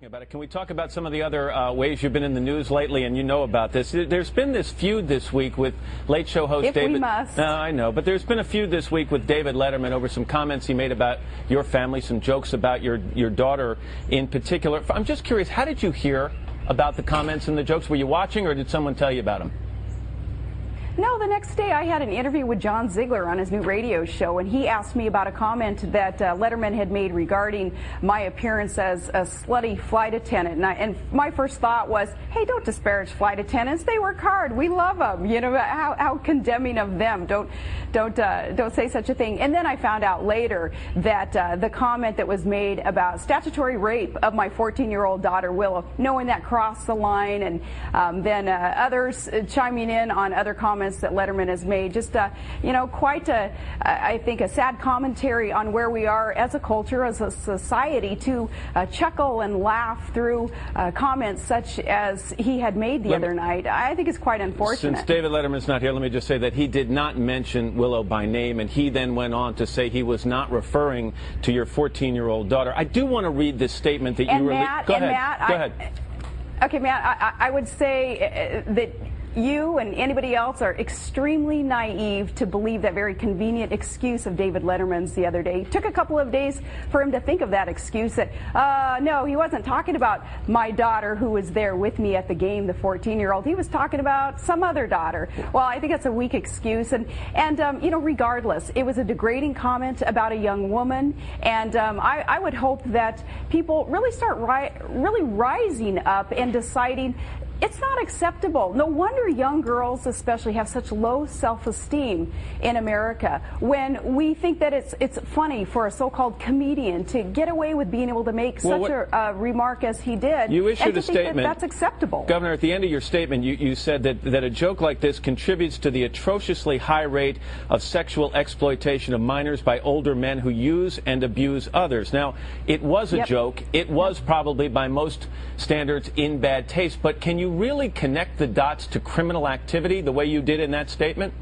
About it. Can we talk about some of the other ways you've been in the news lately, and you know about this? There's been this feud this week with Late Show host David. We must. No, I know, but there's been a feud this week with David Letterman over some comments he made about your family, some jokes about your daughter in particular. I'm just curious, how did you hear about the comments and the jokes? Were you watching, or did someone tell you about them? No, the next day I had an interview with John Ziegler on his new radio show, and he asked me about a comment that Letterman had made regarding my appearance as a slutty flight attendant. And my first thought was, hey, don't disparage flight attendants. They work hard. We love them. You know, how condemning of them. Don't say such a thing. And then I found out later that the comment that was made about statutory rape of my 14-year-old daughter Willow, knowing that crossed the line, and then others chiming in on other comments that Letterman has made. Just, you know, quite I think, a sad commentary on where we are as a culture, as a society, to chuckle and laugh through comments such as he had made the other night. I think it's quite unfortunate. Since David Letterman's not here, let me just say that he did not mention Willow by name, and he then went on to say he was not referring to your 14-year-old daughter. I do want to read this statement that you released. Go ahead. Okay, Matt, I would say that you and anybody else are extremely naive to believe that very convenient excuse of David Letterman's the other day. It took a couple of days for him to think of that excuse, that, no, he wasn't talking about my daughter who was there with me at the game, the 14-year-old. He was talking about some other daughter. Well, I think that's a weak excuse. And you know, regardless, it was a degrading comment about a young woman. And I would hope that people really start really rising up and deciding it's not acceptable. No wonder young girls especially have such low self-esteem in America when we think that it's funny for a so-called comedian to get away with being able to make such a remark as he did. You issued a statement. That's acceptable. Governor, at the end of your statement, you said that a joke like this contributes to the atrociously high rate of sexual exploitation of minors by older men who use and abuse others. Now, it was a joke. It was probably, by most standards, in bad taste. But can you really connect the dots to criminal activity the way you did in that statement?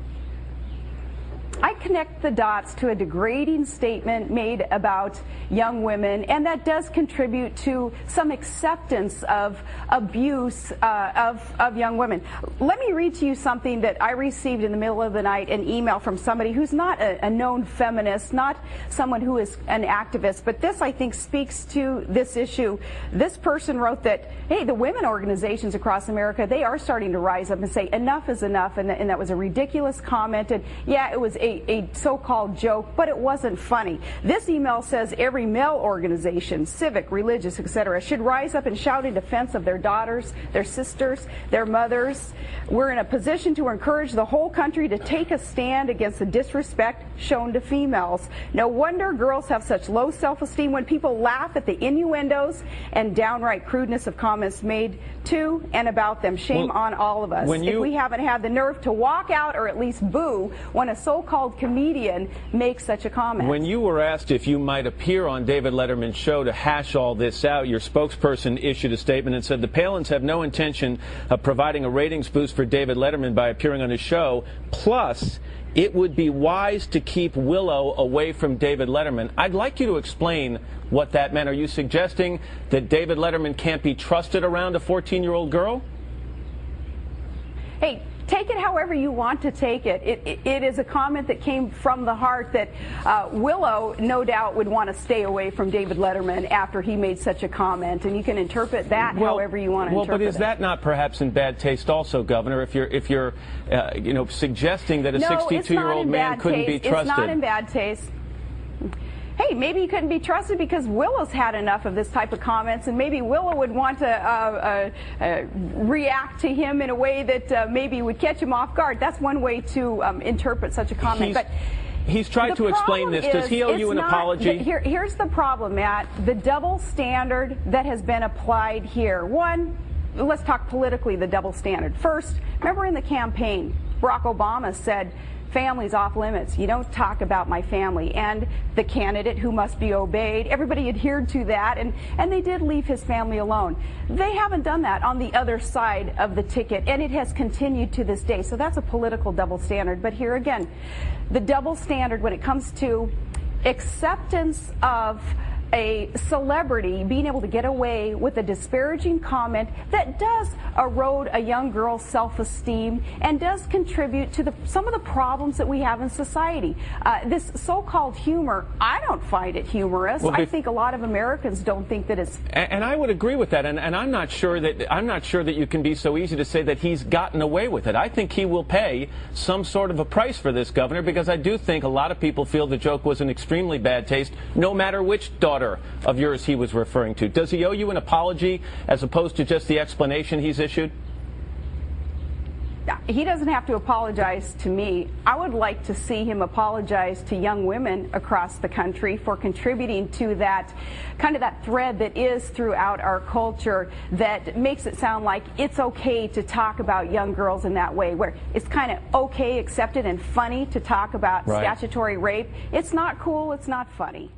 I connect the dots to a degrading statement made about young women, and that does contribute to some acceptance of abuse of young women. Let me read to you something that I received in the middle of the night, an email from somebody who's not a known feminist, not someone who is an activist, but this, I think, speaks to this issue. This person wrote that, hey, the women organizations across America, they are starting to rise up and say enough is enough, and that was a ridiculous comment, and yeah, it was a so-called joke, but it wasn't funny. This email says every male organization, civic, religious, etc., should rise up and shout in defense of their daughters, their sisters, their mothers. We're in a position to encourage the whole country to take a stand against the disrespect shown to females. No wonder girls have such low self-esteem when people laugh at the innuendos and downright crudeness of comments made to and about them. Shame on all of us if we haven't had the nerve to walk out or at least boo when a so-called comedian makes such a comment. When you were asked if you might appear on David Letterman's show to hash all this out, your spokesperson issued a statement and said the Palins have no intention of providing a ratings boost for David Letterman by appearing on his show. Plus, it would be wise to keep Willow away from David Letterman. I'd like you to explain what that meant. Are you suggesting that David Letterman can't be trusted around a 14-year-old girl? Hey, take it however you want to take it. It is a comment that came from the heart that Willow, no doubt, would want to stay away from David Letterman after he made such a comment, and you can interpret that however you want to interpret it. Well, but is that not perhaps in bad taste also, Governor, if you're you know, suggesting that a 62-year-old man couldn't be trusted? It's not in bad taste. Hey, maybe he couldn't be trusted because Willow's had enough of this type of comments, and maybe Willow would want to react to him in a way that maybe would catch him off guard. That's one way to interpret such a comment. He's tried to explain this. Does he owe you an apology? Here's the problem, Matt. The double standard that has been applied here. One, let's talk politically, the double standard. First, remember in the campaign, Barack Obama said, family's off limits. You don't talk about my family. And the candidate who must be obeyed, everybody adhered to that, and they did leave his family alone. They haven't done that on the other side of the ticket, and it has continued to this day. So that's a political double standard. But here again, the double standard when it comes to acceptance of a celebrity being able to get away with a disparaging comment that does erode a young girl's self-esteem and does contribute to some of the problems that we have in society. This so-called humor, I don't find it humorous. Well, I think a lot of Americans don't think that it's. And I would agree with that. And I'm not sure that you can be so easy to say that he's gotten away with it. I think he will pay some sort of a price for this, Governor, because I do think a lot of people feel the joke was an extremely bad taste, no matter which daughter of yours he was referring to. Does he owe you an apology as opposed to just the explanation he's issued? He doesn't have to apologize to me. I would like to see him apologize to young women across the country for contributing to that kind of that thread that is throughout our culture that makes it sound like it's okay to talk about young girls in that way, where it's kind of okay, accepted, and funny to talk about statutory rape. It's not cool. It's not funny.